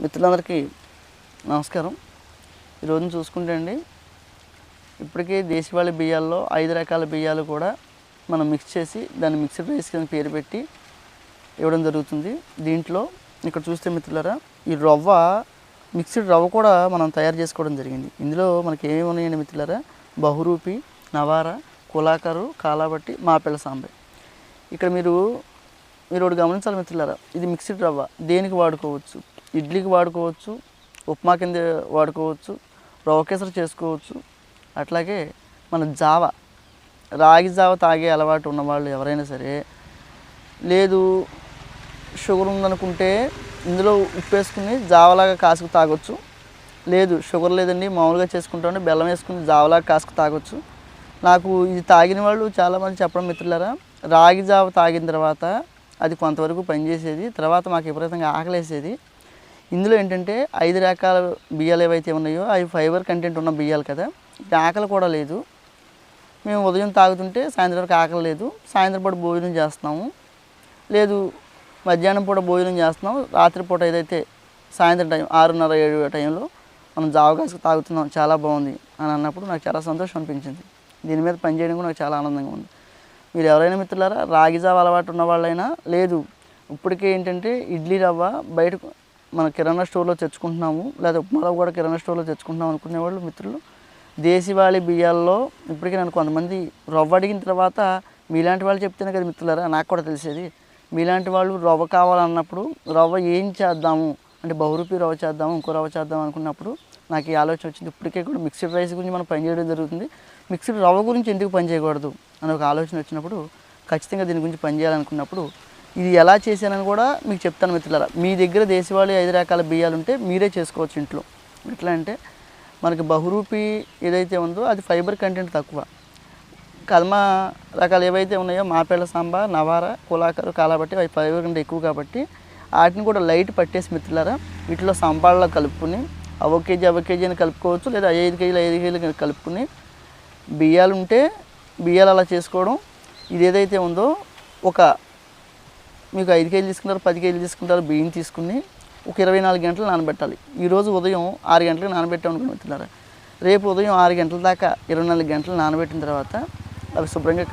మిత్రులందరికీ నమస్కారం. ఈరోజు చూసుకుంటే అండి, ఇప్పటికే దేశవాళీ బియ్యాల్లో 5 రకాల బియ్యాలు కూడా మనం మిక్స్ చేసి దాన్ని మిక్స్డ్ రైస్ కింద పేరు పెట్టి ఇవ్వడం జరుగుతుంది. దీంట్లో ఇక్కడ చూస్తే మిత్రులారా, ఈ మిక్స్డ్ రవ్వ కూడా మనం తయారు చేసుకోవడం జరిగింది. ఇందులో మనకి ఏమేమి ఉన్నాయండి మిత్రులారా, బహురూపి, నవార, కులాకరు, కాలాబట్టి, మాపెళ్ళ సాంబాయి. ఇక్కడ మీరు ఒకటి గమనించాలి మిత్రులారా, ఇది మిక్స్డ్ రవ్వ దేనికి వాడుకోవచ్చు? ఇడ్లీకి వాడుకోవచ్చు, ఉప్మా కింద వాడుకోవచ్చు, రవ్వ కేసరి చేసుకోవచ్చు. అట్లాగే మన రాగి జావ తాగే అలవాటు ఉన్నవాళ్ళు ఎవరైనా సరే, లేదు షుగర్ ఉందనుకుంటే ఇందులో ఉప్పు వేసుకుని జావలాగా కాసుకు తాగొచ్చు. లేదు షుగర్ లేదండి, మామూలుగా చేసుకుంటామంటే బెల్లం వేసుకుని జావలాగా కాసుకు తాగొచ్చు. నాకు ఇది తాగిన వాళ్ళు చాలామంది చెప్పడం మిత్రులారా, రాగి జావ తాగిన తర్వాత అది కొంతవరకు పనిచేసేది, తర్వాత మాకు విపరీతంగా ఆకలేసేది. ఇందులో ఏంటంటే 5 రకాల బియ్యాలు ఏవైతే ఉన్నాయో అవి ఫైబర్ కంటెంట్ ఉన్న బియ్యాలు కదా, ఆకలి కూడా లేదు. మేము ఉదయం తాగుతుంటే సాయంత్రం వరకు ఆకలి లేదు, సాయంత్రం పూట భోజనం చేస్తున్నాము, లేదు మధ్యాహ్నం పూట భోజనం చేస్తున్నాం, రాత్రిపూట ఏదైతే సాయంత్రం టైం 6:30-7 టైంలో మనం జావకాసుకు తాగుతున్నాం, చాలా బాగుంది అని అన్నప్పుడు నాకు చాలా సంతోషం అనిపించింది. దీని మీద పనిచేయడం కూడా నాకు చాలా ఆనందంగా ఉంది. మీరు ఎవరైనా మిత్రులారా రాగి జావ అలవాటు ఉన్న వాళ్ళైనా, లేదు ఇప్పటికే ఏంటంటే ఇడ్లీ రవ్వ బయట మన కిరాణా స్టోర్లో తెచ్చుకుంటున్నాము, లేదా ఉప్మా రవ్వ కూడా కిరాణా స్టోర్లో తెచ్చుకుంటున్నాం అనుకునేవాళ్ళు మిత్రులు, దేశవాళీ బియ్యాల్లో ఇప్పటికీ నన్ను కొంతమంది రవ్వ అడిగిన తర్వాత మీలాంటి వాళ్ళు చెప్తేనే కదా మిత్రులారా నాకు కూడా తెలిసేది. మీలాంటి వాళ్ళు రవ్వ కావాలన్నప్పుడు రవ్వ ఏం చేద్దాము అంటే బహురూపి రవ్వ చేద్దాము, ఇంకో రవ్వ చేద్దాం అనుకున్నప్పుడు నాకు ఈ ఆలోచన వచ్చింది. ఇప్పటికే కూడా మిక్స్డ్ రైస్ గురించి మనం పనిచేయడం జరుగుతుంది, మిక్స్డ్ రవ్వ గురించి ఎందుకు పనిచేయకూడదు అని ఒక ఆలోచన వచ్చినప్పుడు ఖచ్చితంగా దీని గురించి పనిచేయాలనుకున్నప్పుడు ఇది ఎలా చేశానని కూడా మీకు చెప్తాను మిత్రులారా. మీ దగ్గర దేశవాళీ 5 రకాల బియ్యాలు ఉంటే మీరే చేసుకోవచ్చు ఇంట్లో. ఎట్లా అంటే మనకి బహురూపి ఏదైతే ఉందో అది ఫైబర్ కంటెంట్ తక్కువ, కల్మ రకాలు ఏవైతే ఉన్నాయో మాపెళ్ళ సాంబార్, నవార, కులాకరు, కాలాబట్టి అవి ఫైబర్ కంటే ఎక్కువ కాబట్టి వాటిని కూడా లైట్ పట్టేసి మిత్రులారా వీటిలో సంబాళ్ళలో కలుపుకుని అవ కేజీ అని కలుపుకోవచ్చు, లేదా 5 కేజీలు 5 కేజీలు కలుపుకుని బియ్యాలు ఉంటే బియ్యాలు అలా చేసుకోవడం. ఇది ఏదైతే ఉందో మీకు 5 కేజీలు తీసుకుంటారు, 10 కేజీలు తీసుకుంటారు, బియ్యం తీసుకుని ఒక 24 గంటలు నానబెట్టాలి. ఈరోజు ఉదయం 6 గంటలకు నానబెట్టాం అనుకుని మిత్రులారా, రేపు ఉదయం 6 గంటల దాకా 24 గంటలు నానబెట్టిన తర్వాత అవి శుభ్రంగా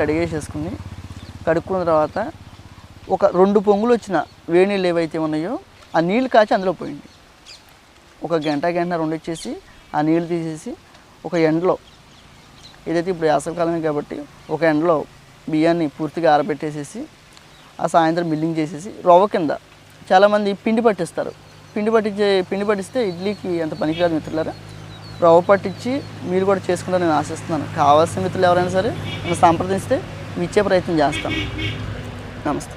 కడుక్కున్న తర్వాత ఒక 2 పొంగులు వచ్చిన వేడి నీళ్ళు ఏవైతే ఉన్నాయో ఆ నీళ్ళు కాచి అందులో పోయింది. ఒక గంటన్నర వండిచ్చేసి ఆ నీళ్ళు తీసేసి ఒక ఎండలో, ఏదైతే ఇప్పుడు వేసవికాలమే కాబట్టి ఒక ఎండలో బియ్యాన్ని పూర్తిగా ఆరబెట్టేసేసి ఆ సాయంత్రం మిల్లింగ్ చేసేసి రవ్వ కింద చాలామంది పిండి పట్టిస్తారు. పిండి పట్టిస్తే ఇడ్లీకి అంత పనికిరాదు మిత్రులారా. రవ్వ పట్టించి మీరు కూడా చేసుకుంటారని నేను ఆశిస్తున్నాను. కావాల్సిన మిత్రులు ఎవరైనా సరే నన్ను సంప్రదిస్తే ఇచ్చే ప్రయత్నం చేస్తాను. నమస్తే.